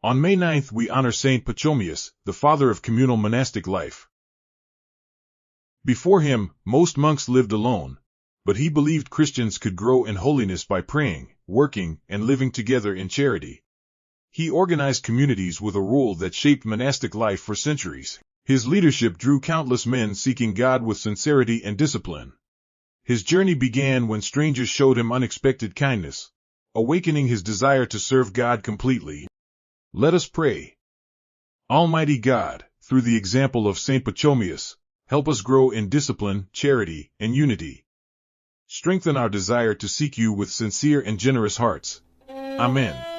On May 9th we honor Saint Pachomius, the father of communal monastic life. Before him, most monks lived alone, but he believed Christians could grow in holiness by praying, working, and living together in charity. He organized communities with a rule that shaped monastic life for centuries. His leadership drew countless men seeking God with sincerity and discipline. His journey began when strangers showed him unexpected kindness, awakening his desire to serve God completely. Let us pray. Almighty God, through the example of Saint Pachomius, help us grow in discipline, charity, and unity. Strengthen our desire to seek you with sincere and generous hearts. Amen.